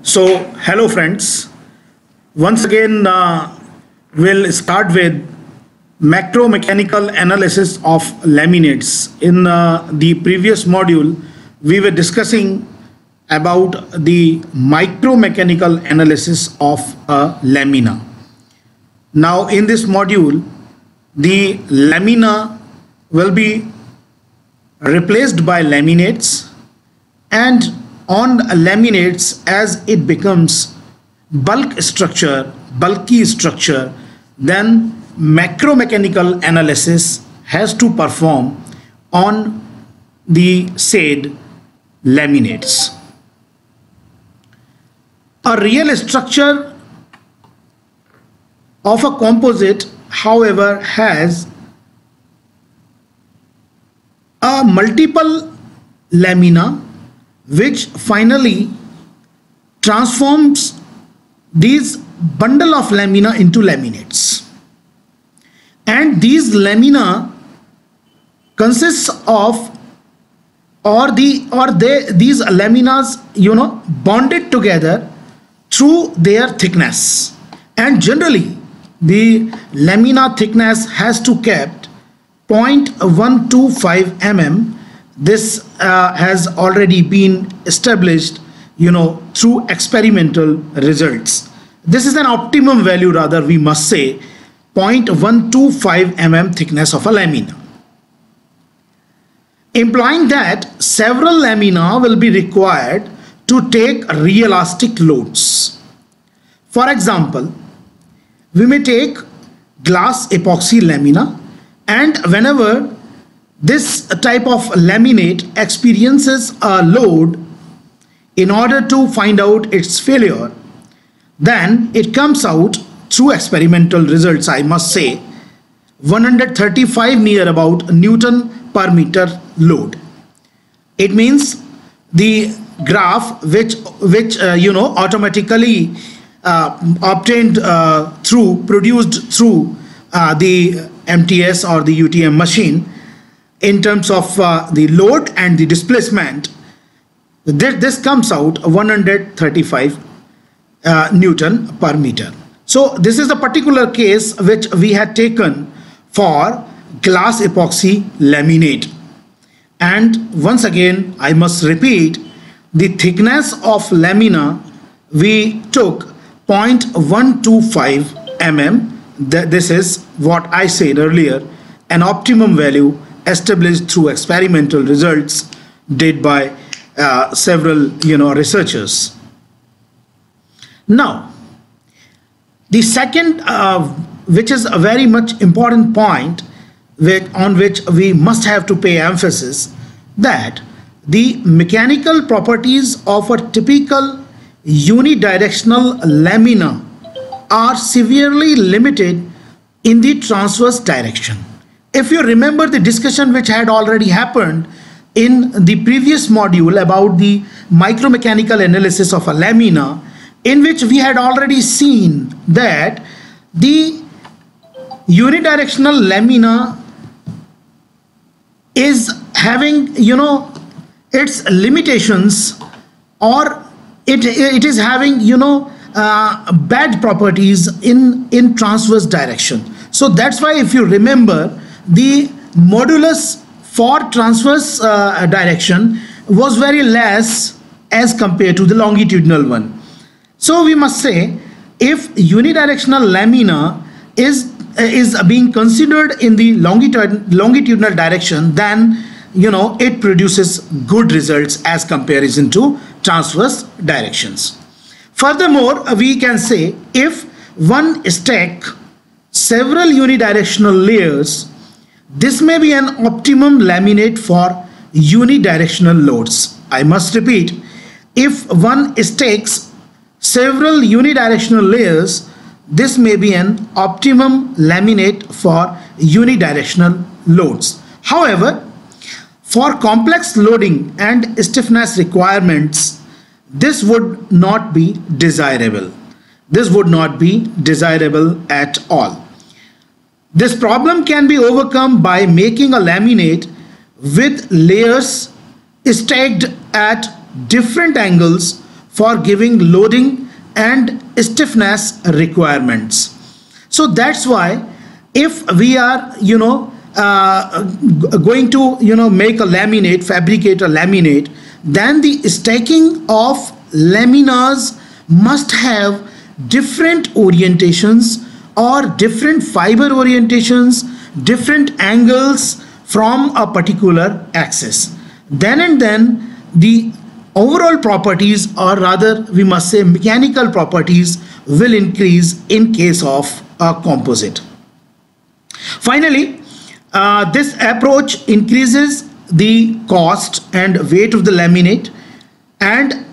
So, hello friends. Once again, we'll start with macro-mechanical analysis of laminates. In the previous module, we were discussing about the micro-mechanical analysis of a lamina. Now, in this module, the lamina will be replaced by laminates, and on laminates, as it becomes bulky structure, then macro-mechanical analysis has to perform on the said laminates. A real structure of a composite, however, has a multiple lamina which finally transforms these bundle of lamina into laminates, and these lamina consists of these laminas bonded together through their thickness, and generally the lamina thickness has to kept 0.125 mm. This has already been established through experimental results. This is an optimum value, rather we must say 0.125 mm thickness of a lamina, implying that several lamina will be required to take real elastic loads. For example, we may take glass epoxy lamina, and whenever this type of laminate experiences a load, in order to find out its failure, then it comes out through experimental results, I must say, 135 near about Newton per meter load. It means the graph which automatically produced through the MTS or the UTM machine in terms of the load and the displacement, this comes out 135 Newton per meter. So this is the particular case which we had taken for glass epoxy laminate. And once again, I must repeat, the thickness of lamina we took 0.125 mm. This is what I said earlier, an optimum value established through experimental results did by several researchers. Now, the second, which is a very much important point on which we must have to pay emphasis, that the mechanical properties of a typical unidirectional lamina are severely limited in the transverse direction. If you remember the discussion which had already happened in the previous module about the micromechanical analysis of a lamina, in which we had already seen that the unidirectional lamina is having its limitations, or it is having bad properties in transverse direction. So that's why, if you remember, the modulus for transverse direction was very less as compared to the longitudinal one. So we must say, if unidirectional lamina is being considered in the longitudinal direction, then it produces good results as comparison to transverse directions. Furthermore, we can say, if one stack several unidirectional layers, this may be an optimum laminate for unidirectional loads. I must repeat, if one stacks several unidirectional layers, this may be an optimum laminate for unidirectional loads. However, for complex loading and stiffness requirements, this would not be desirable. This would not be desirable at all. This problem can be overcome by making a laminate with layers stacked at different angles for giving loading and stiffness requirements. So that's why if we are going to make a laminate, fabricate a laminate, then the stacking of laminas must have different orientations or different fiber orientations, different angles from a particular axis. Then and then the overall properties, or rather we must say mechanical properties, will increase in case of a composite. Finally, this approach increases the cost and weight of the laminate, and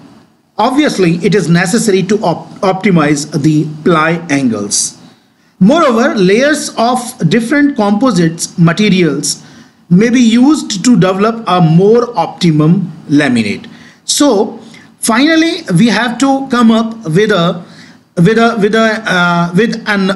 obviously it is necessary to optimize the ply angles. Moreover, layers of different composites materials may be used to develop a more optimum laminate. So finally we have to come up with an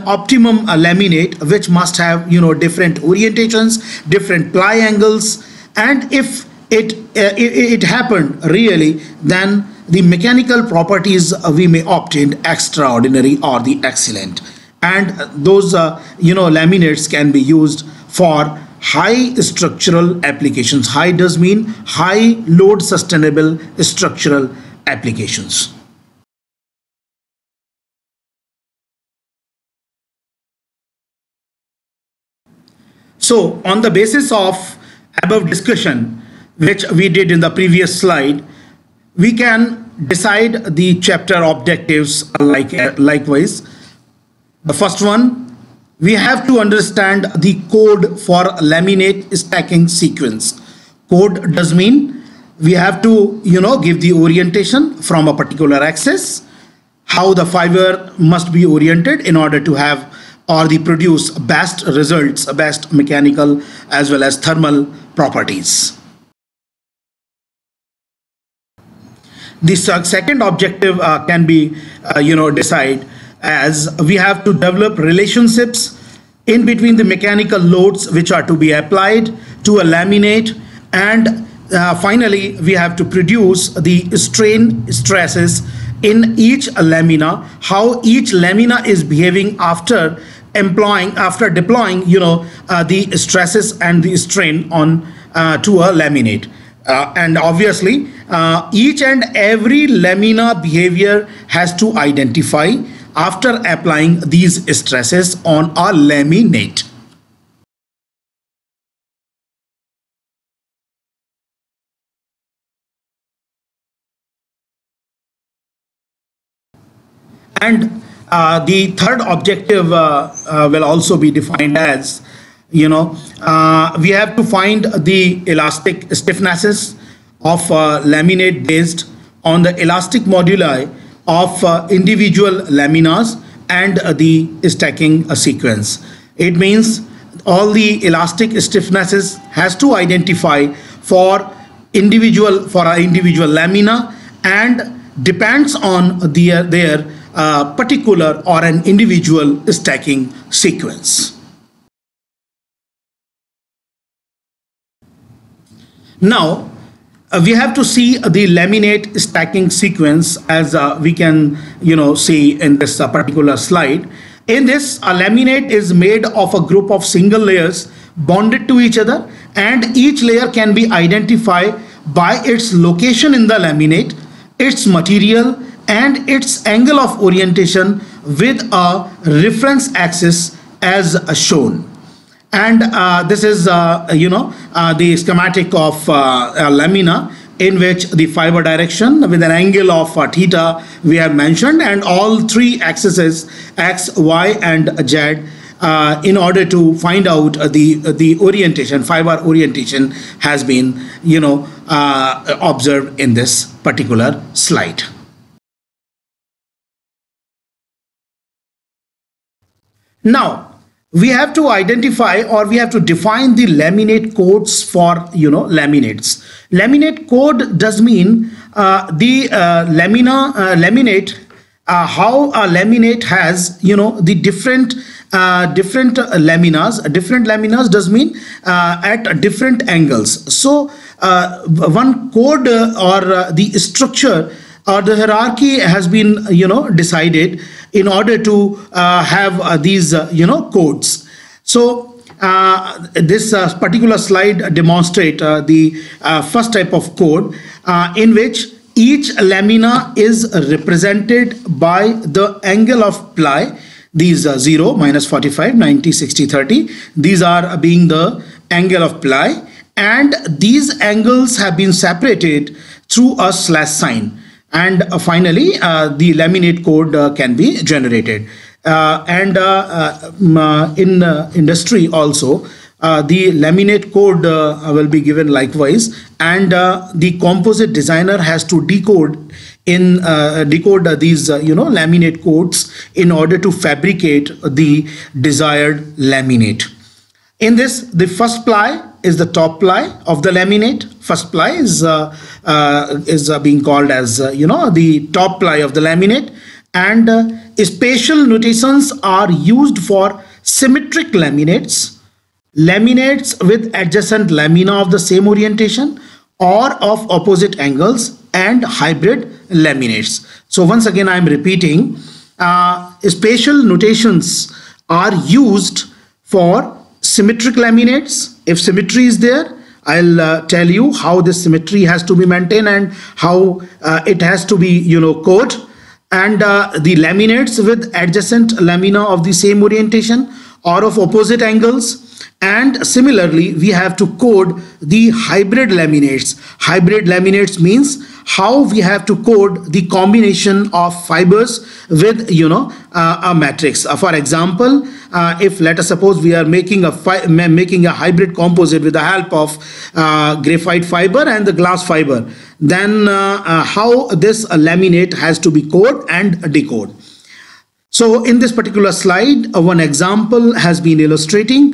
optimum laminate, which must have different orientations, different ply angles, and if it happened really, then the mechanical properties we may obtain extraordinary or the excellent, and those laminates can be used for high structural applications. High does mean high load sustainable structural applications. So on the basis of above discussion, which we did in the previous slide, we can decide the chapter objectives likewise. The first one, we have to understand the code for laminate stacking sequence. Code does mean we have to give the orientation from a particular axis, how the fiber must be oriented in order to have or the produce best results, best mechanical as well as thermal properties. The second objective can be decide as we have to develop relationships in between the mechanical loads which are to be applied to a laminate, and finally we have to produce the strain stresses in each lamina, how each lamina is behaving after deploying the stresses and the strain on to a laminate. And obviously each and every lamina behavior has to identify after applying these stresses on a laminate. And the third objective will also be defined as we have to find the elastic stiffnesses of laminate based on the elastic moduli of individual laminas and the stacking sequence. It means all the elastic stiffnesses has to identify for individual lamina and depends on their particular or an individual stacking sequence. Now we have to see the laminate stacking sequence as we can see in this particular slide. In this, a laminate is made of a group of single layers bonded to each other, and each layer can be identified by its location in the laminate, its material, and its angle of orientation with a reference axis as shown. And this is the schematic of a lamina, in which the fiber direction with an angle of theta we have mentioned, and all three axes x, y, and z in order to find out the orientation, fiber orientation has been observed in this particular slide. Now we have to identify, or we have to define the laminate codes for laminates. Laminate code does mean the laminate, how a laminate has the different laminas. Different laminas does mean at different angles. So one code or the structure or the hierarchy has been decided in order to have these codes. So this particular slide demonstrate the first type of code in which each lamina is represented by the angle of ply. These 0, minus 45, 90, 60, 30. These are being the angle of ply, and these angles have been separated through a slash sign. And finally, the laminate code can be generated. In industry also, the laminate code will be given likewise, and the composite designer has to decode these laminate codes in order to fabricate the desired laminate. In this, the first ply is the top ply of the laminate. First ply is being called as the top ply of the laminate, and spatial notations are used for symmetric laminates, laminates with adjacent lamina of the same orientation or of opposite angles, and hybrid laminates. So once again, I am repeating, spatial notations are used for symmetric laminates. If symmetry is there, I'll tell you how this symmetry has to be maintained and how it has to be code. And the laminates with adjacent lamina of the same orientation or of opposite angles. And similarly, we have to code the hybrid laminates. Hybrid laminates means how we have to code the combination of fibers with a matrix. For example, if let us suppose we are making a hybrid composite with the help of graphite fiber and the glass fiber, then how this laminate has to be coded and decoded. So in this particular slide, one example has been illustrated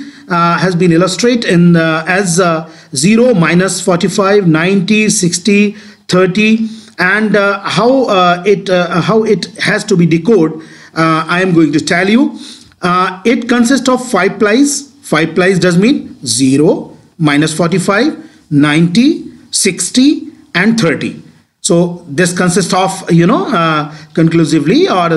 in as 0, minus 45, 90, 60, 30, and how it has to be decoded. I am going to tell you. It consists of 5 plies. 5 plies does mean 0, minus 45, 90, 60, and 30. So this consists of conclusively or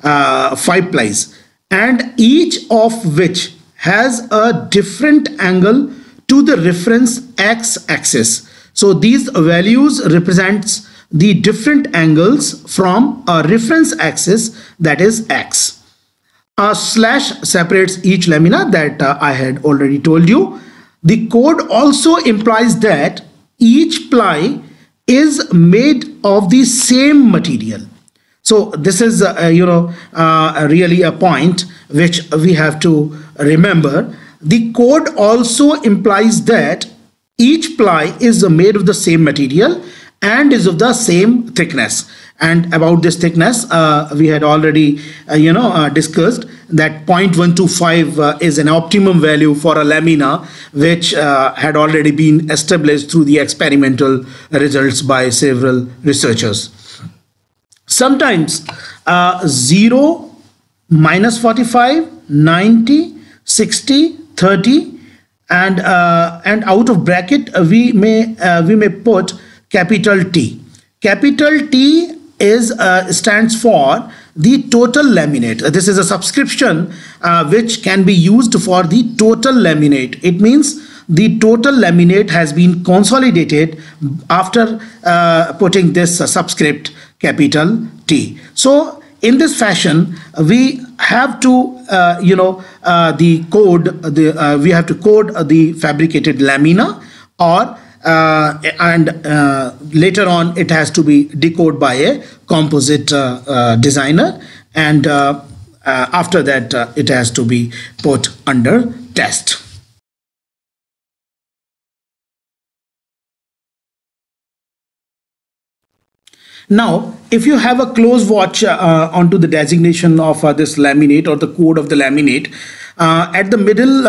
5 plies, and each of which has a different angle to the reference x-axis. So these values represents the different angles from a reference axis, that is x. A slash separates each lamina, that I had already told you. The code also implies that each ply is made of the same material. So this is really a point which we have to remember. The code also implies that each ply is made of the same material and is of the same thickness. And about this thickness, we had already discussed that 0.125 is an optimum value for a lamina, which had already been established through the experimental results by several researchers. Sometimes 0, minus 45, 90, 60, 30, and out of bracket we may put capital T. Capital T stands for the total laminate. This is a subscription which can be used for the total laminate. It means the total laminate has been consolidated after putting this subscript capital T. So in this fashion, we have to we have to code the fabricated lamina, or later on it has to be decoded by a composite designer, and after that it has to be put under test. Now, if you have a close watch onto the designation of this laminate or the code of the laminate, at the middle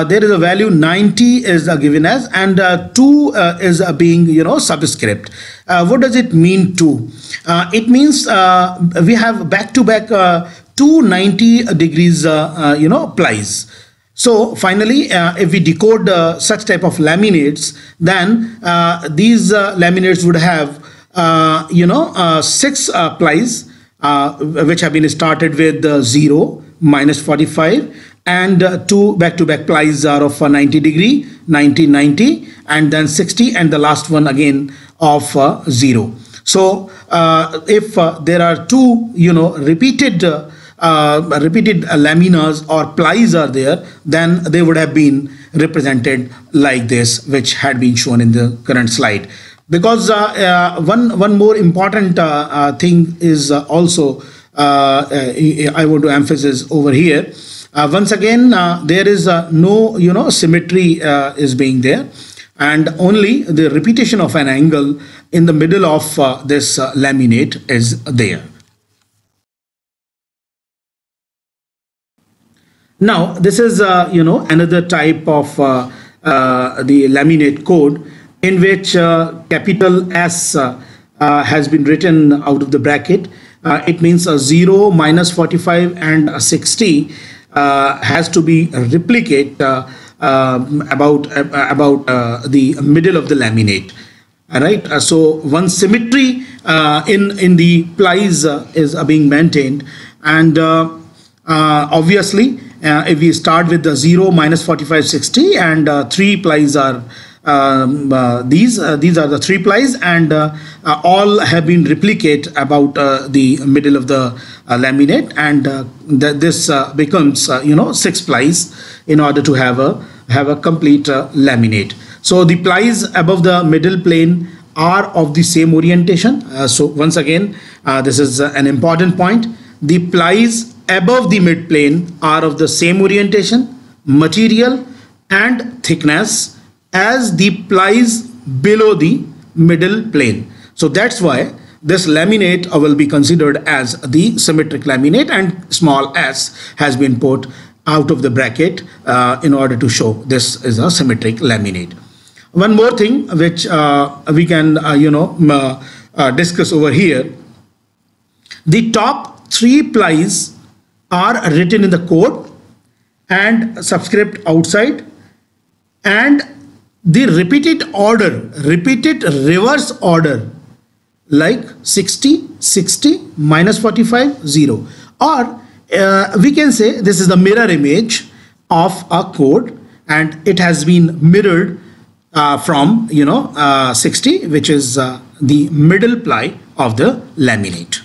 there is a value 90 is given as, and 2 is being subscript. What does it mean 2? It means we have back to back 290 degrees plies. So finally, if we decode such type of laminates, then these laminates would have six plies which have been started with 0, -45, and two back-to-back plies are of 90 degree, 90, 90, and then 60, and the last one again of 0. So if there are two, repeated laminas or plies are there, then they would have been represented like this, which had been shown in the current slide. Because one more important thing is also I want to emphasize over here. Once again, there is no symmetry is being there, and only the repetition of an angle in the middle of this laminate is there. Now this is another type of the laminate code in which capital S has been written out of the bracket. It means a 0, -45, and a 60 has to be replicate about the middle of the laminate. All right. So one symmetry in the plies is being maintained, and obviously if we start with the 0, -45, 60, and three plies are these are the three plies, and all have been replicate about the middle of the laminate, and this becomes six plies in order to have a complete laminate. So the plies above the middle plane are of the same orientation. So once again, this is an important point. The plies above the mid plane are of the same orientation, material, and thickness as the plies below the middle plane. So that's why this laminate will be considered as the symmetric laminate, and small s has been put out of the bracket in order to show this is a symmetric laminate. One more thing which we can discuss over here. The top three plies are written in the code and subscript outside, and the repeated reverse order, like 60, 60, -45, 0, or we can say this is the mirror image of a code, and it has been mirrored from 60, which is the middle ply of the laminate.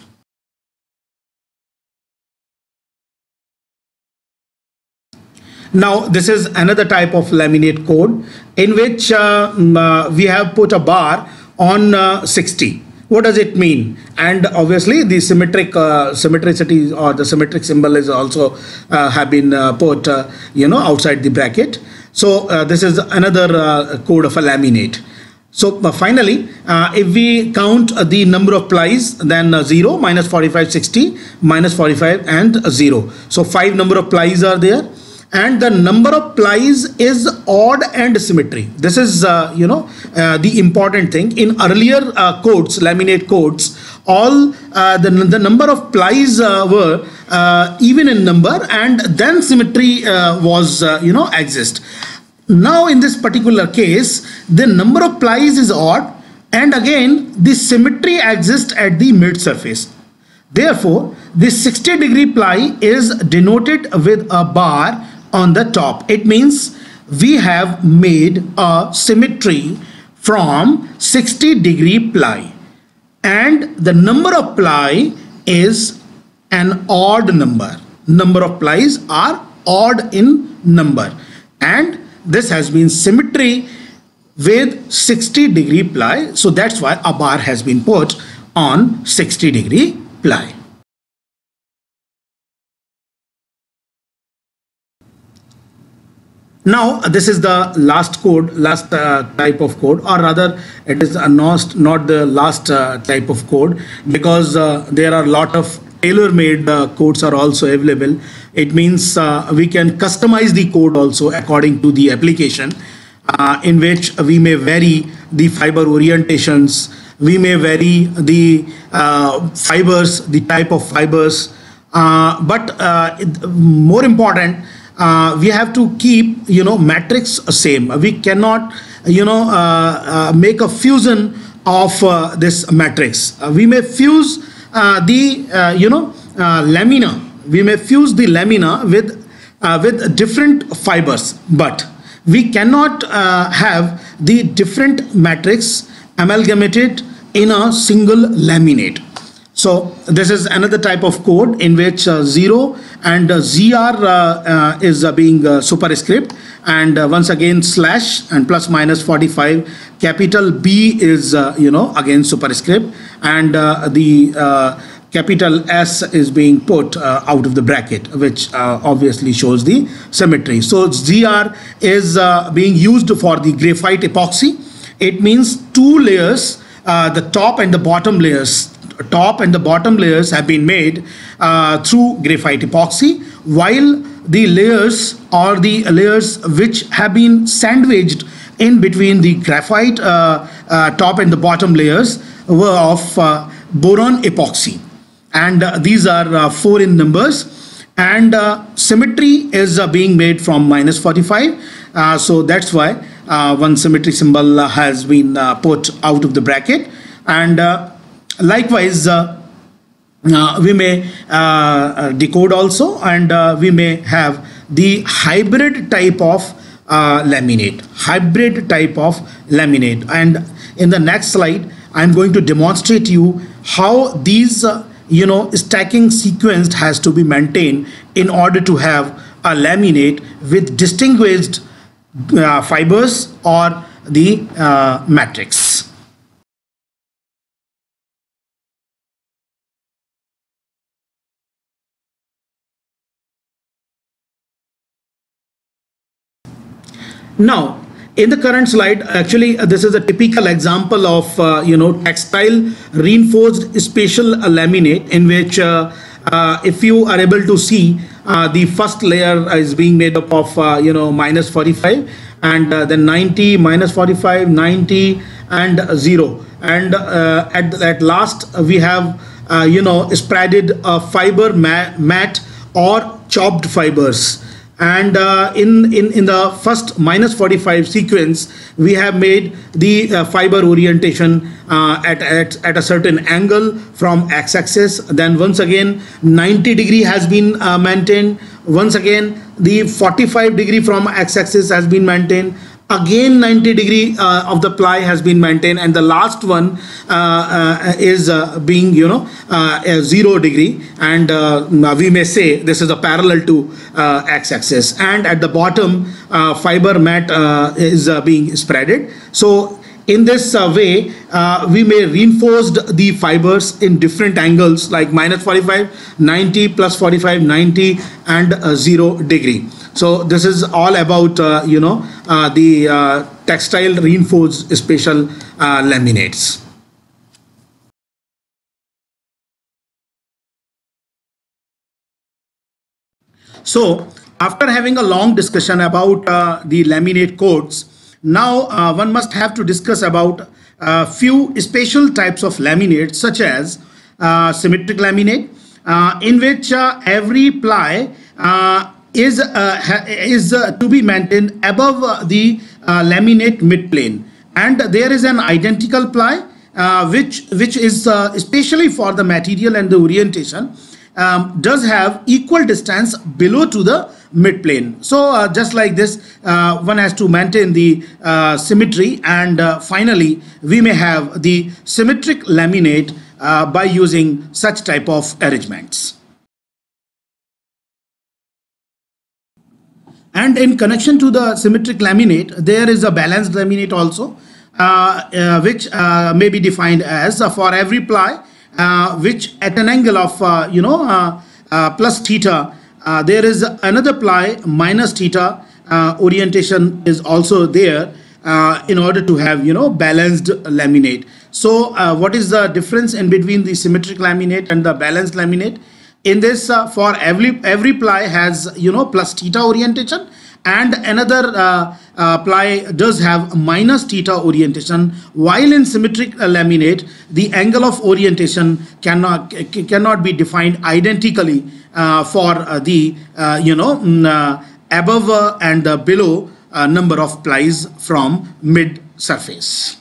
Now this is another type of laminate code in which we have put a bar on 60. What does it mean? And obviously the symmetricity or the symmetric symbol is also have been put outside the bracket. So this is another code of a laminate. So finally, if we count the number of plies, then 0, -45, 60, -45, and 0. So 5 number of plies are there. And the number of plies is odd and symmetry. This is the important thing. In earlier codes, laminate codes, all the number of plies were even in number, and then symmetry was exist. Now in this particular case, the number of plies is odd, and again the symmetry exists at the mid surface. Therefore, this 60-degree ply is denoted with a bar on the top. It means we have made a symmetry from 60-degree ply, and the number of ply is an odd number. Number of plies are odd in number, and this has been symmetry with 60-degree ply. So that's why a bar has been put on 60-degree ply. Now this is the last type of code, or rather it is not the last type of code, because there are a lot of tailor-made codes are also available. It means we can customize the code also according to the application, in which we may vary the fiber orientations, we may vary the fibers, the type of fibers, but more important, we have to keep matrix same. We cannot make a fusion of this matrix. We may fuse the lamina. We may fuse the lamina with different fibers, but we cannot have the different matrix amalgamated in a single laminate. So this is another type of code in which 0 and ZR is being superscript, and once again slash and plus minus 45, capital B is again superscript, and the capital S is being put out of the bracket, which obviously shows the symmetry. So ZR is being used for the graphite epoxy. It means two layers, the top and the bottom layers. Top and the bottom layers have been made through graphite epoxy, while the layers or the layers which have been sandwiched in between the graphite top and the bottom layers were of boron epoxy, and these are 4 in numbers, and symmetry is being made from minus 45, so that's why one symmetry symbol has been put out of the bracket. And likewise we may decode also, and we may have the hybrid type of laminate, and in the next slide I'm going to demonstrate you how these stacking sequence has to be maintained in order to have a laminate with distinguished fibers or the matrix. Now, in the current slide, actually, this is a typical example of textile reinforced spatial laminate, in which if you are able to see, the first layer is being made up of minus 45, and then 90, minus 45, 90, and 0, and at last we have spreaded fiber mat or chopped fibers. And in the first minus 45 sequence, we have made the fiber orientation at a certain angle from x-axis. Then once again 90° has been maintained. Once again the 45° from x-axis has been maintained. Again 90° of the ply has been maintained, and the last one is being 0°, and we may say this is a parallel to x-axis, and at the bottom fiber mat is being spreaded. So in this way we may reinforce the fibers in different angles, like minus 45, 90, plus 45, 90, and 0°. So this is all about the textile reinforced spatial laminates. So after having a long discussion about the laminate codes, now one must have to discuss about few special types of laminates, such as symmetric laminate, in which every ply is to be maintained above the laminate midplane, and there is an identical ply which is especially for the material and the orientation does have equal distance below to the midplane. So just like this, one has to maintain the symmetry, and finally we may have the symmetric laminate by using such type of arrangements. And in connection to the symmetric laminate, there is a balanced laminate also, which may be defined as for every ply which at an angle of plus theta, there is another ply minus theta orientation is also there in order to have balanced laminate. So what is the difference in between the symmetric laminate and the balanced laminate? In this, for every ply has plus theta orientation, and another ply does have minus theta orientation, while in symmetric laminate the angle of orientation cannot be defined identically for the above and the below number of plies from mid surface.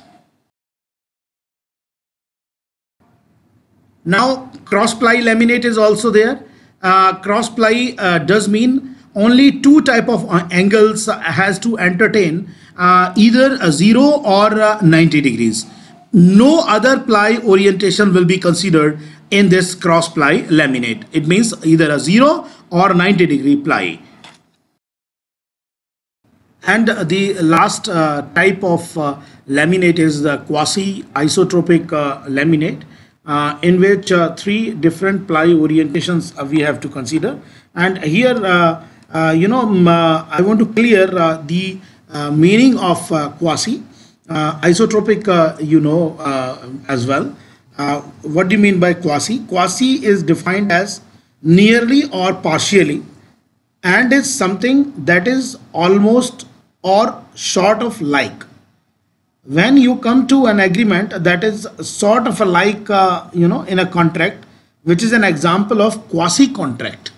Now cross ply laminate is also there. Cross ply does mean only two type of angles has to entertain either a 0 or 90 degrees. No other ply orientation will be considered in this cross ply laminate. It means either a 0 or 90-degree ply. And the last type of laminate is the quasi-isotropic laminate, in which three different ply orientations we have to consider. And here, I want to clear the meaning of quasi. Isotropic, as well. What do you mean by quasi? Quasi is defined as nearly or partially, and is something that is almost or sort of like. When you come to an agreement that is sort of a like, in a contract, which is an example of quasi contract,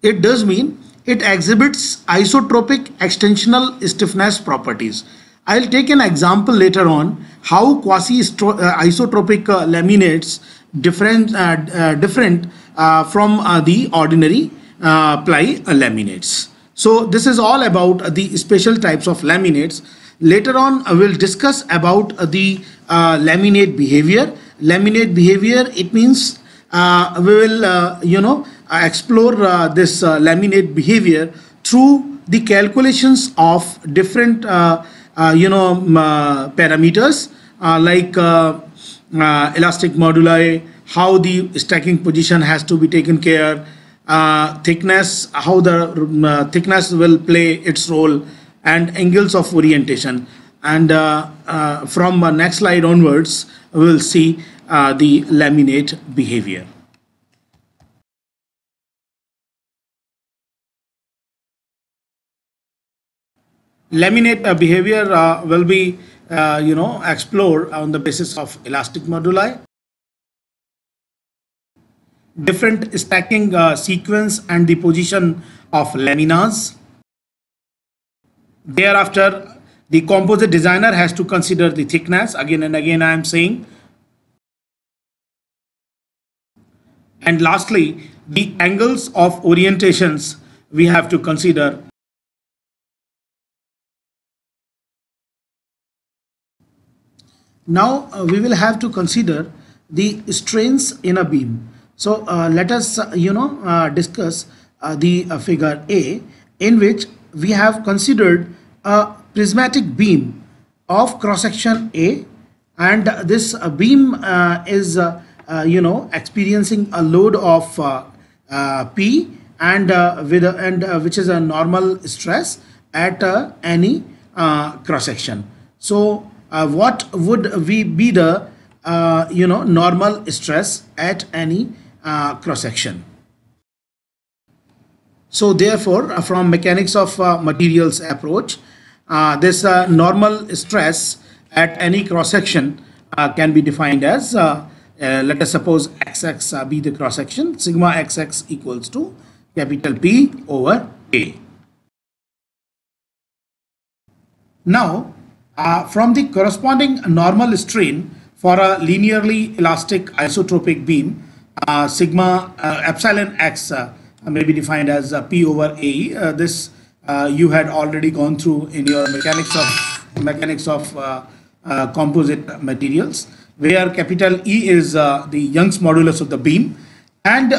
it does mean it exhibits isotropic extensional stiffness properties. I'll take an example later on how quasi isotropic laminates different from the ordinary ply laminates. So this is all about the special types of laminates. Later on, we'll discuss about the laminate behavior. Laminate behavior, it means we will explore this laminate behavior through the calculations of different parameters like elastic moduli, how the stacking position has to be taken care, thickness, how the thickness will play its role, and angles of orientation. And from next slide onwards, we will see the laminate behavior. Laminate behavior will be explored on the basis of elastic moduli, different stacking sequence and the position of laminas. Thereafter, the composite designer has to consider the thickness. Again and again I am saying. And lastly, the angles of orientations we have to consider. Now we will have to consider the strains in a beam. So let us discuss the figure A, in which we have considered a prismatic beam of cross section A, and this beam is experiencing a load of P and which is a normal stress at any cross section. So what would be the normal stress at any cross section? So therefore, from mechanics of materials approach, this normal stress at any cross section can be defined as let us suppose XX be the cross section, sigma XX equals to capital P over A. Now from the corresponding normal strain for a linearly elastic isotropic beam, sigma epsilon x may be defined as P over A. This you had already gone through in your mechanics of composite materials, where capital E is the Young's modulus of the beam. And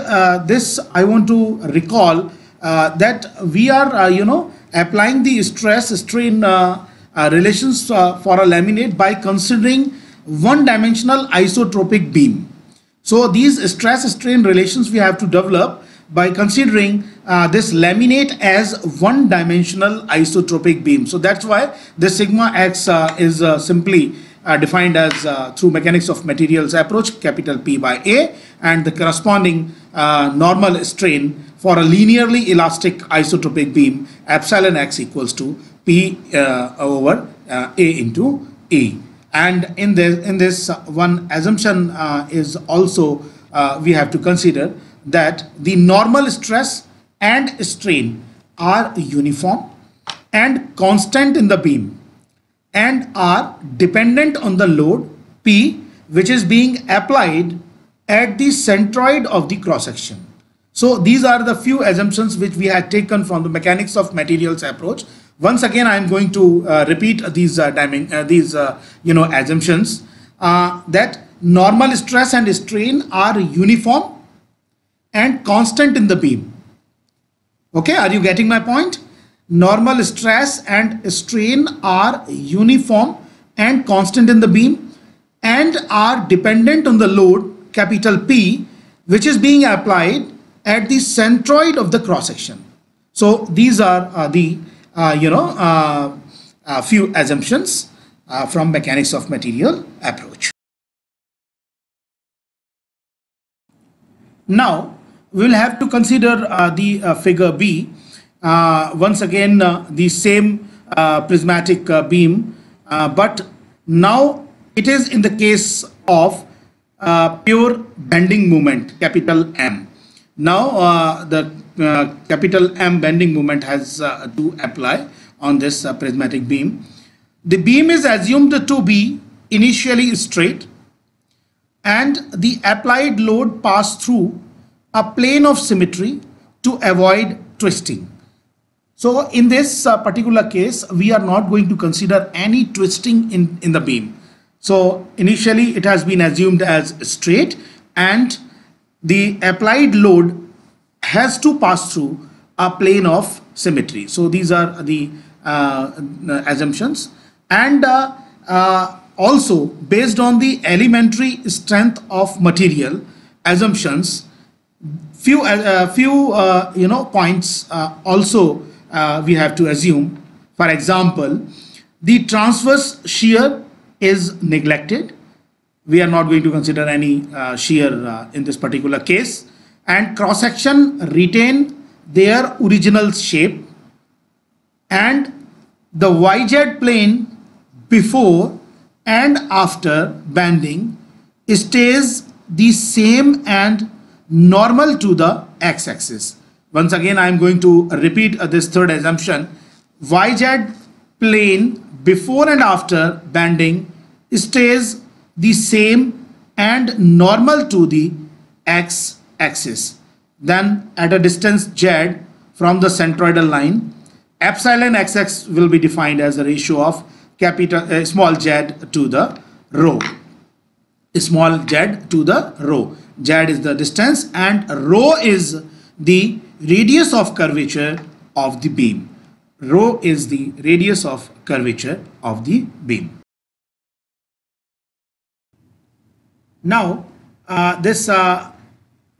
this I want to recall that we are applying the stress strain relations for a laminate by considering one-dimensional isotropic beam. So these stress strain relations we have to develop by considering this laminate as one-dimensional isotropic beam. So that's why the sigma x is simply defined as through mechanics of materials approach, capital P by A, and the corresponding normal strain for a linearly elastic isotropic beam, epsilon x equals to P over A into E. And in this one assumption is also we have to consider that the normal stress and strain are uniform and constant in the beam and are dependent on the load P, which is being applied at the centroid of the cross section. So these are the few assumptions which we had taken from the mechanics of materials approach. Once again, I am going to repeat these assumptions that normal stress and strain are uniform and constant in the beam. Okay, are you getting my point? Normal stress and strain are uniform and constant in the beam and are dependent on the load capital P, which is being applied at the centroid of the cross section. So these are the few assumptions from mechanics of material approach. Now we will have to consider the figure B. Once again, the same prismatic beam, but now it is in the case of pure bending moment, capital M. Now the capital M bending moment has to apply on this prismatic beam. The beam is assumed to be initially straight and the applied load passed through a plane of symmetry to avoid twisting. So in this particular case, we are not going to consider any twisting in the beam. So initially it has been assumed as straight and the applied load has to pass through a plane of symmetry. So these are the assumptions, and also based on the elementary strength of material assumptions, few points also we have to assume. For example, the transverse shear is neglected. We are not going to consider any shear in this particular case, and cross section retain their original shape, and the YZ plane before and after bending stays the same and normal to the x-axis. Once again, I am going to repeat this third assumption. YZ plane before and after bending stays the same and normal to the x-axis. Then at a distance z from the centroidal line, epsilon xx will be defined as the ratio of small z to the rho. Small z to the rho. Z is the distance and rho is the radius of curvature of the beam. Rho is the radius of curvature of the beam. Now this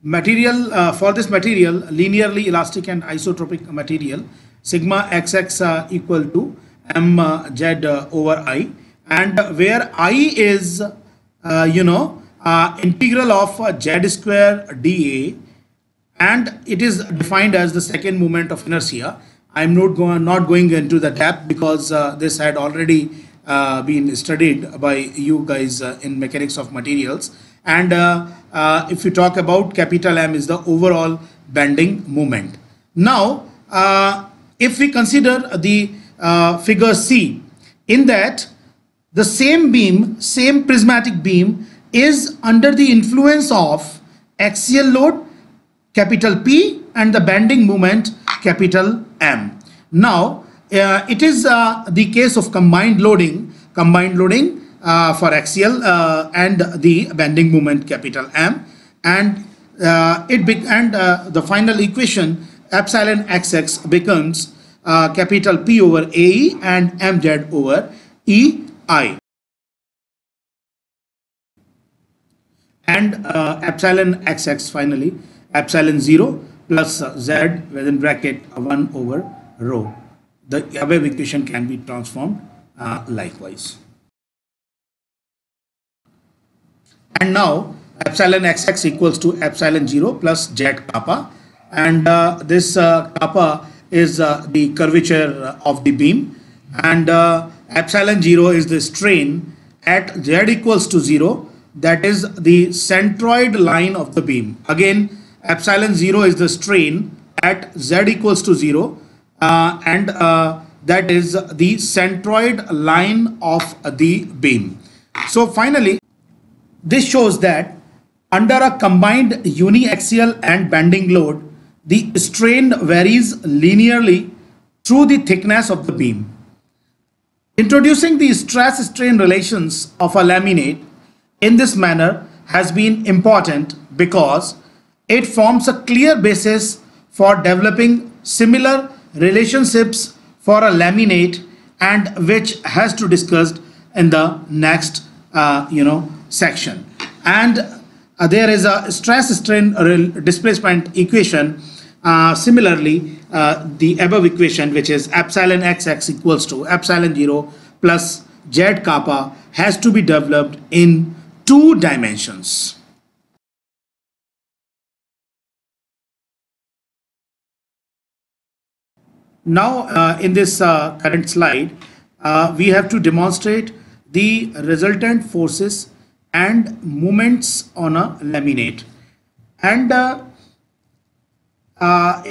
material, for this material, linearly elastic and isotropic material, sigma xx equal to mz over I, and where I is integral of z square dA, and it is defined as the second moment of inertia. I am not going into the depth because this had already been studied by you guys in mechanics of materials. And if you talk about capital M is the overall bending moment. Now if we consider the figure C, in that the same beam, same prismatic beam is under the influence of axial load capital P and the bending moment capital M. Now it is the case of combined loading for axial and the bending moment capital M, and the final equation epsilon xx becomes capital P over AE and mz over EI, and epsilon xx finally epsilon 0 plus z within bracket 1 over rho. The above equation can be transformed likewise. And now epsilon xx equals to epsilon 0 plus z kappa, and this kappa is the curvature of the beam, and epsilon 0 is the strain at z equals to 0, that is the centroid line of the beam. Again, epsilon 0 is the strain at z equals to 0, and that is the centroid line of the beam. So finally, this shows that Under a combined uniaxial and bending load, the strain varies linearly through the thickness of the beam. Introducing the stress-strain relations of a laminate in this manner has been important because it forms a clear basis for developing similar relationships for a laminate, and which has to discussed in the next section. And there is a stress strain displacement equation. Similarly, the above equation, which is epsilon xx equals to epsilon 0 plus z kappa, has to be developed in 2 dimensions. Now, in this current slide, we have to demonstrate the resultant forces and moments on a laminate. And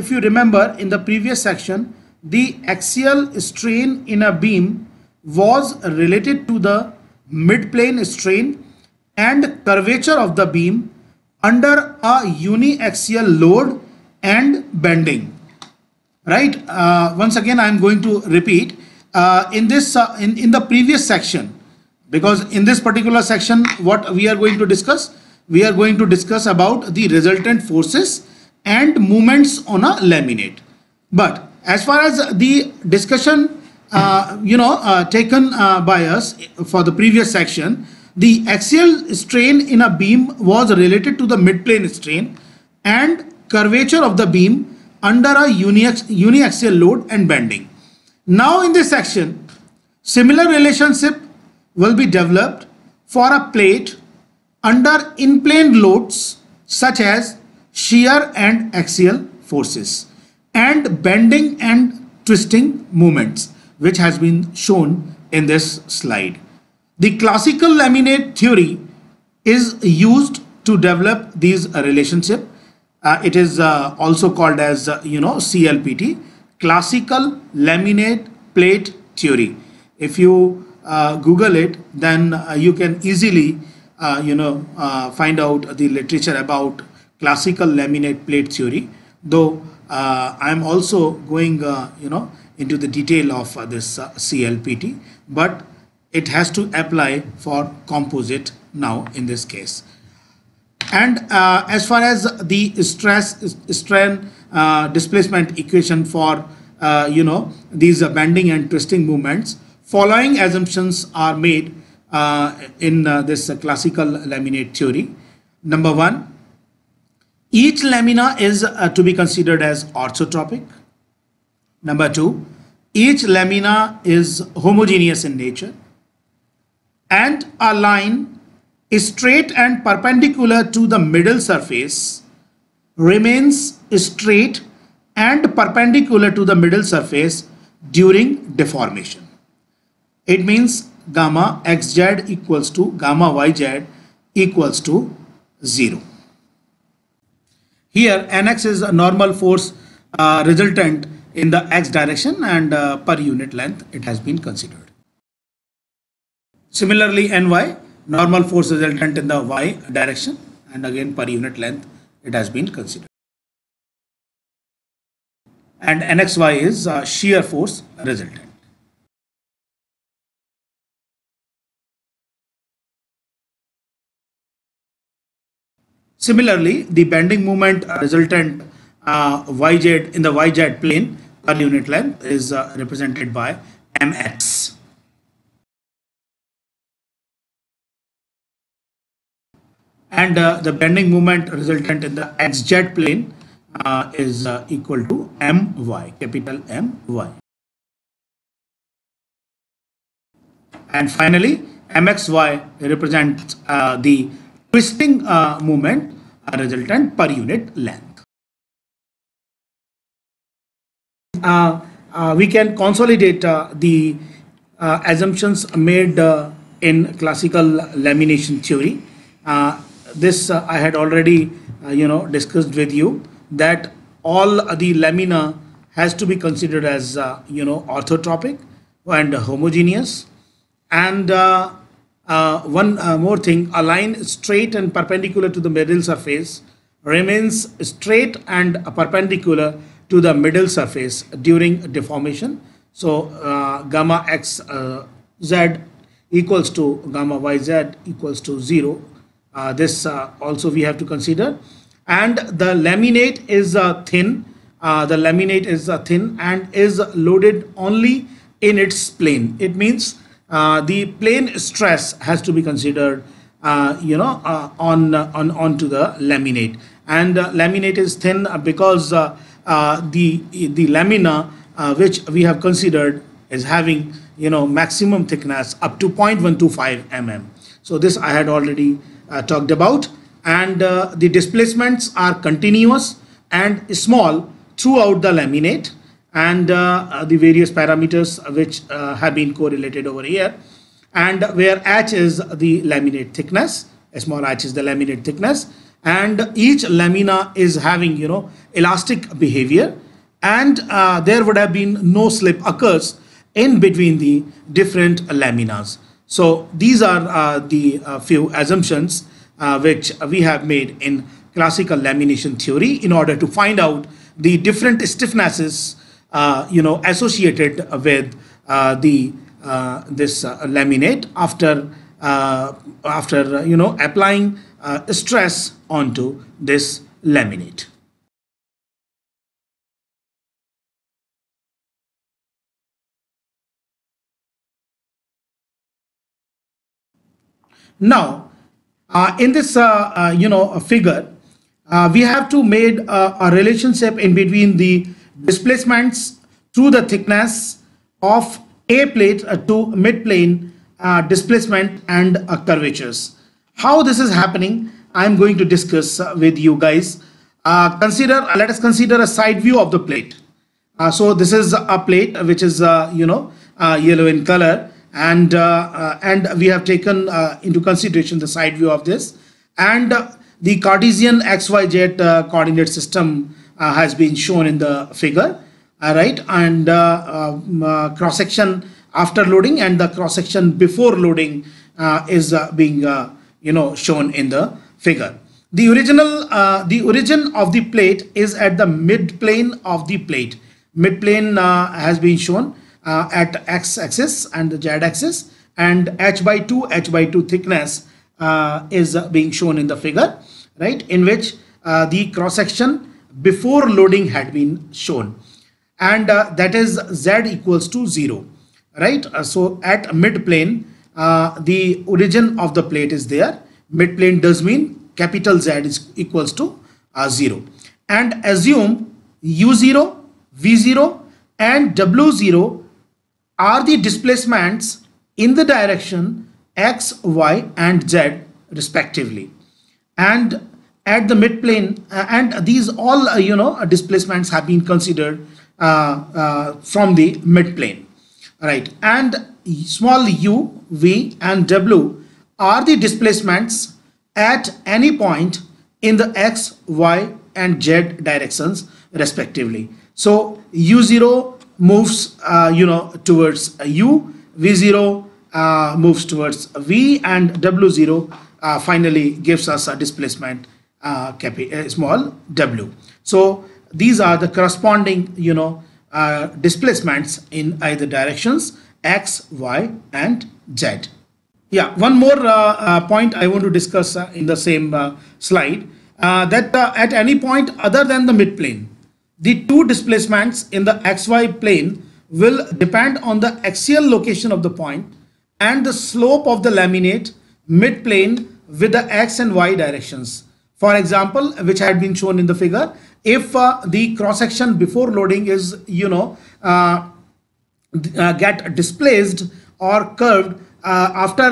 if you remember, in the previous section, the axial strain in a beam was related to the midplane strain and curvature of the beam under a uniaxial load and bending. Right. Once again, I am going to repeat in this in the previous section, because in this particular section, what we are going to discuss, we are going to discuss about the resultant forces and moments on a laminate. But as far as the discussion taken by us for the previous section, the axial strain in a beam was related to the midplane strain and curvature of the beam under a uniaxial load and bending. Now in this section, similar relationship will be developed for a plate under in-plane loads such as shear and axial forces and bending and twisting moments, which has been shown in this slide. The classical laminate theory is used to develop these relationship. It is also called as CLPT, classical laminate plate theory. If you Google it, then you can easily find out the literature about classical laminate plate theory, though I am also going into the detail of this CLPT, but it has to apply for composite now in this case. And as far as the strain displacement equation for these bending and twisting movements, following assumptions are made in this classical laminate theory. Number 1, each lamina is to be considered as orthotropic. Number 2, each lamina is homogeneous in nature, and a line is straight and perpendicular to the middle surface remains straight and perpendicular to the middle surface during deformation. It means gamma xz equals to gamma yz equals to 0. Here nx is a normal force resultant in the x direction, and per unit length it has been considered. Similarly, ny, normal force resultant in the y direction, and again per unit length it has been considered. And nxy is shear force resultant. Similarly, the bending moment resultant yz in the yz plane per unit length is represented by mx. And the bending moment resultant in the xz plane is equal to my, capital My. And finally, mxy represents the twisting moment resultant per unit length. We can consolidate the assumptions made in classical lamination theory. This I had already discussed with you, that all the lamina has to be considered as orthotropic and homogeneous, and one more thing, a line straight and perpendicular to the middle surface remains straight and perpendicular to the middle surface during deformation. So gamma x z equals to gamma yz equals to 0. This also we have to consider. And the laminate is thin. The laminate is thin and is loaded only in its plane. It means the plane stress has to be considered, onto the laminate. And laminate is thin because the lamina which we have considered is having maximum thickness up to 0.125 mm. So this I had already talked about. And the displacements are continuous and small throughout the laminate, and the various parameters which have been correlated over here, and where h is the laminate thickness, small h is the laminate thickness, and each lamina is having elastic behavior, and there would have been no slip occurs in between the different laminas. So these are the few assumptions which we have made in classical lamination theory in order to find out the different stiffnesses associated with this laminate after applying stress onto this laminate. Now, in this figure, we have to made a relationship in between the displacements through the thickness of a plate to mid plane displacement and curvatures. How this is happening, I am going to discuss with you guys. Let us consider a side view of the plate. So this is a plate which is yellow in color, and we have taken into consideration the side view of this, and the Cartesian XYZ coordinate system has been shown in the figure, right? And cross section after loading and the cross section before loading is being shown in the figure. The origin of the plate is at the mid plane of the plate. Mid plane has been shown at x-axis and the z-axis, and h/2 thickness is being shown in the figure, right, in which the cross section before loading had been shown, and that is z equals to 0, right? So at mid plane the origin of the plate is there. Mid plane does mean capital Z is equals to 0, and assume u0, v0 and w0 are the displacements in the direction x, y and z respectively, and at the mid plane and these all displacements have been considered from the mid plane, right? And small u, v and w are the displacements at any point in the x, y and z directions respectively. So u0 moves towards u, v0 moves towards v, and w0 finally gives us a displacement small w. So these are the corresponding displacements in either directions x, y and z. Yeah, one more point I want to discuss in the same slide, that at any point other than the mid plane, the two displacements in the xy plane will depend on the axial location of the point and the slope of the laminate mid plane with the x and y directions. For example, which had been shown in the figure, if the cross section before loading is get displaced or curved after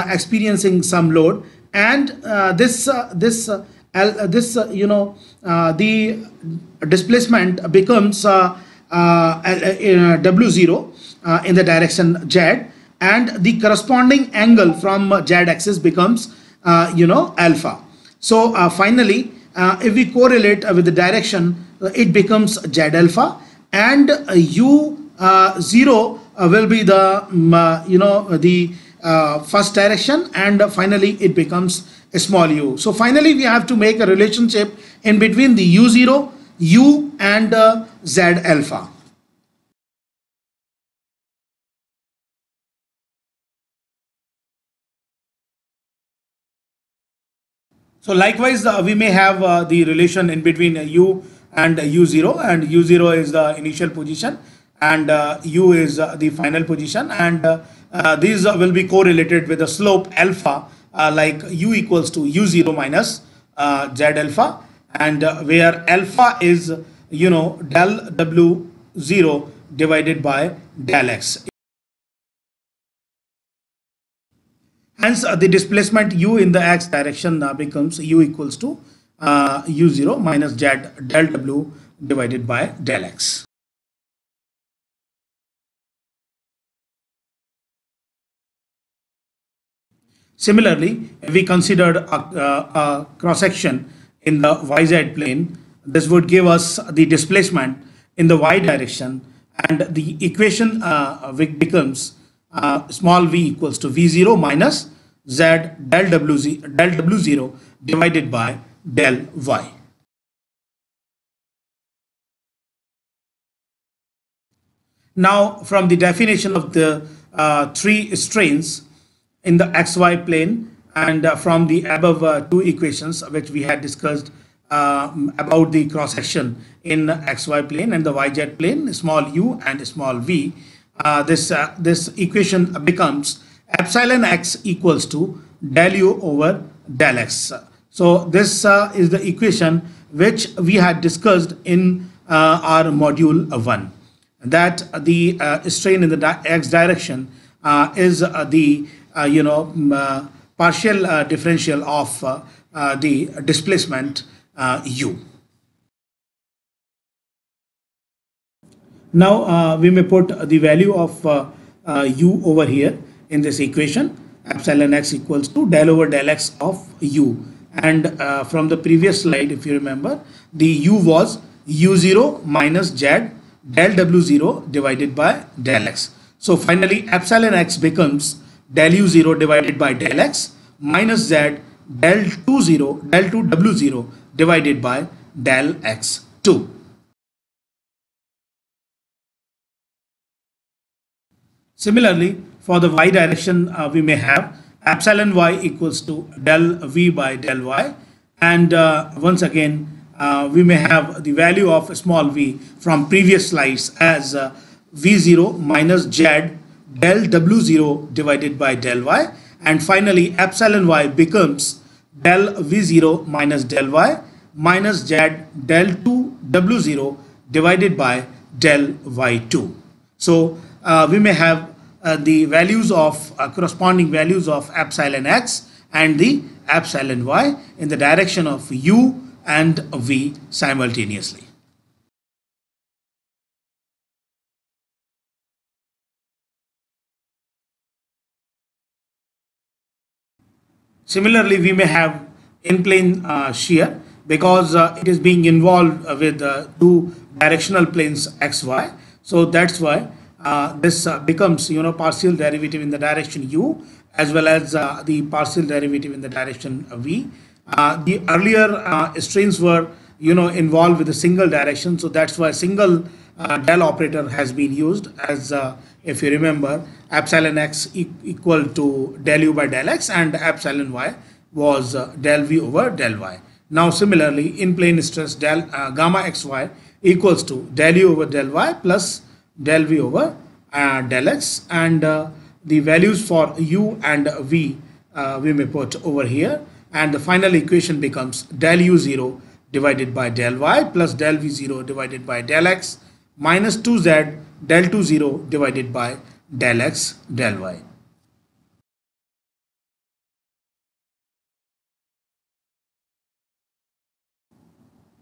experiencing some load, and the displacement becomes w0 in the direction z, and the corresponding angle from z-axis becomes alpha. So finally if we correlate with the direction, it becomes z alpha, and u0 will be the the first direction, and finally it becomes a small u. So finally we have to make a relationship in between the u0, u and z alpha. So likewise, we may have the relation in between u and u0, and u0 is the initial position, and u is the final position, and these will be correlated with the slope alpha, like u equals to u0 minus z alpha, and where alpha is del w0 divided by del x. Hence, the displacement u in the x direction becomes u equals to u0 minus z del w divided by del x. Similarly, if we considered a cross section in the yz plane, this would give us the displacement in the y direction, and the equation becomes small v equals to v0 minus z del w0 divided by del y. Now, from the definition of the three strains in the xy plane, and from the above two equations which we had discussed about the cross section in xy plane and the yz plane, small u and small v, this equation becomes epsilon x equals to del u over del x. So this is the equation which we had discussed in our module 1, that the strain in the x direction is the partial differential of the displacement u. Now we may put the value of u over here in this equation. Epsilon x equals to del over del x of u, and from the previous slide, if you remember, the u was u0 minus z del w0 divided by del x. So finally epsilon x becomes del u0 divided by del x minus z del 2 w0 divided by del x2. Similarly, for the y direction, we may have epsilon y equals to del v by del y, and once again we may have the value of small v from previous slides as v0 minus z del w0 divided by del y, and finally epsilon y becomes del v0 minus del y minus z del 2 w0 divided by del y2. So we may have the values of corresponding values of epsilon x and the epsilon y in the direction of u and v simultaneously. Similarly, we may have in-plane shear, because it is being involved with two directional planes xy. So that's why this becomes partial derivative in the direction u as well as the partial derivative in the direction v. The earlier strains were involved with a single direction, so that's why single del operator has been used, as if you remember, epsilon x equal to del u by del x and epsilon y was del v over del y. Now similarly, in plane stress gamma xy equals to del u over del y plus del v over del x, and the values for u and v we may put over here, and the final equation becomes del u0 divided by del y plus del v0 divided by del x minus 2z del 20 divided by del x del y.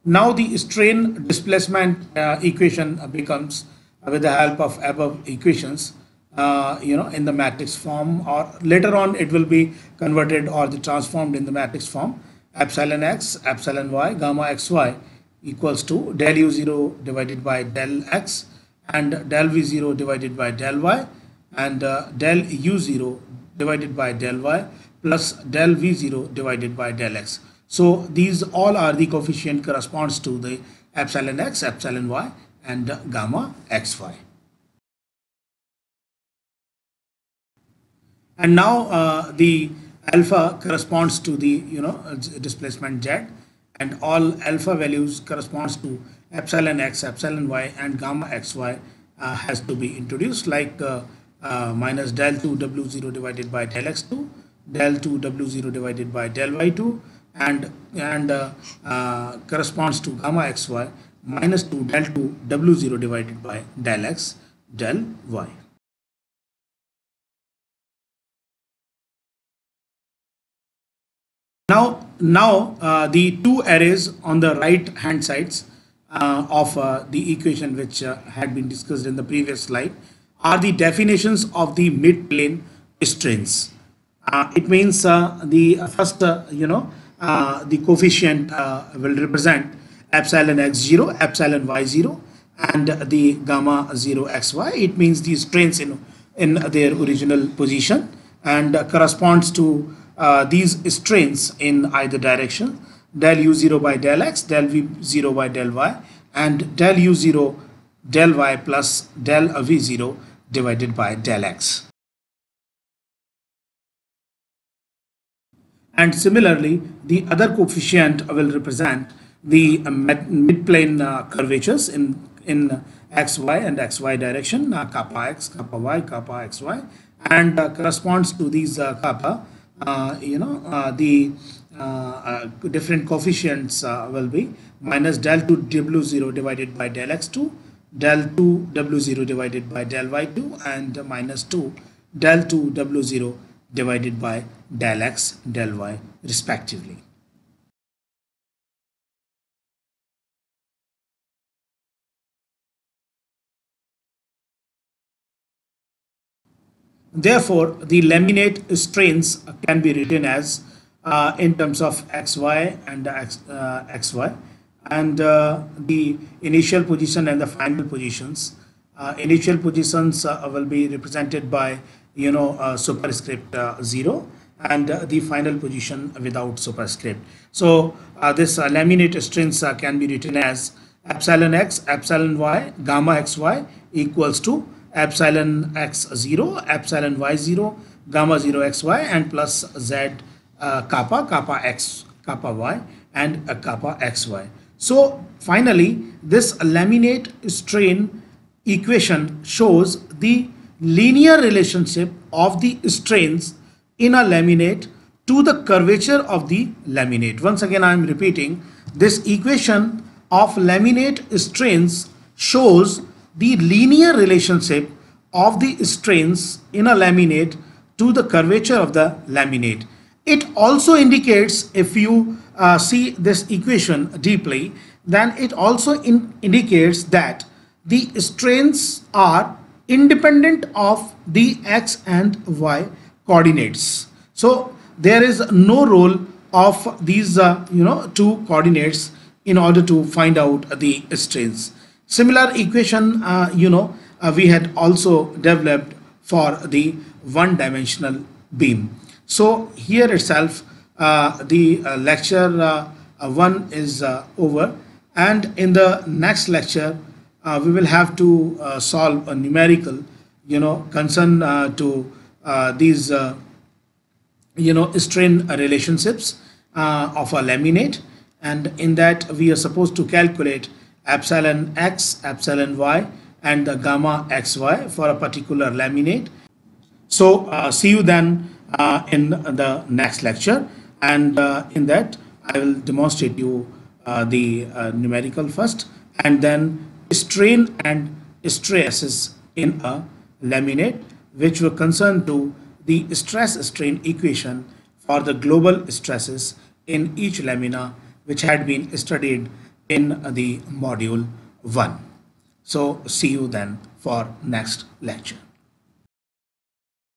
Now the strain displacement equation becomes, with the help of above equations, in the matrix form, or later on it will be converted or transformed in the matrix form. Epsilon x, epsilon y, gamma xy equals to del u0 divided by del x and del V0 divided by del Y, and del U0 divided by del Y plus del V0 divided by del X. So these all are the coefficient corresponds to the epsilon X, epsilon Y, and gamma XY. And now the alpha corresponds to the displacement Z, and all alpha values corresponds to epsilon X, epsilon Y, and gamma XY has to be introduced, like minus del 2 W0 divided by del X2, del 2 W0 divided by del Y2, and corresponds to gamma XY minus 2 del 2 W0 divided by del X del Y. Now the two arrays on the right hand sides of the equation which had been discussed in the previous slide are the definitions of the mid-plane strains. It means the first the coefficient will represent epsilon x0, epsilon y0, and the gamma 0 xy. It means the strains in their original position, and corresponds to these strains in either direction: del u0 by del x, del v0 by del y, and del u0 del y plus del v0 divided by del x. And similarly, the other coefficient will represent the mid-plane curvatures in xy and xy direction, kappa x, kappa y, kappa xy, and corresponds to these kappa. The different coefficients will be minus del 2 w0 divided by del x2, del 2 w0 divided by del y2, and minus 2 del 2 w0 divided by del x del y respectively. Therefore, the laminate strains can be written as in terms of xy and xy, and the initial position and the final positions. Initial positions will be represented by superscript 0, and the final position without superscript. So this laminate strains can be written as epsilon x, epsilon y, gamma xy equals to epsilon x0, epsilon y0, gamma 0 xy, and plus z kappa, kappa x, kappa y, and kappa xy. So finally, this laminate strain equation shows the linear relationship of the strains in a laminate to the curvature of the laminate. Once again, I am repeating, this equation of laminate strains shows the linear relationship of the strains in a laminate to the curvature of the laminate. It also indicates, if you see this equation deeply, then it also indicates that the strains are independent of the x and y coordinates. So there is no role of these two coordinates in order to find out the strains. Similar equation we had also developed for the one-dimensional beam. So here itself the lecture 1 is over, and in the next lecture we will have to solve a numerical concern to these strain relationships of a laminate, and in that we are supposed to calculate epsilon x, epsilon y, and the gamma xy for a particular laminate. So see you then in the next lecture, and in that I will demonstrate you the numerical first, and then strain and stresses in a laminate, which were concerned to the stress strain equation for the global stresses in each lamina, which had been studied in the module 1. So see you then for next lecture.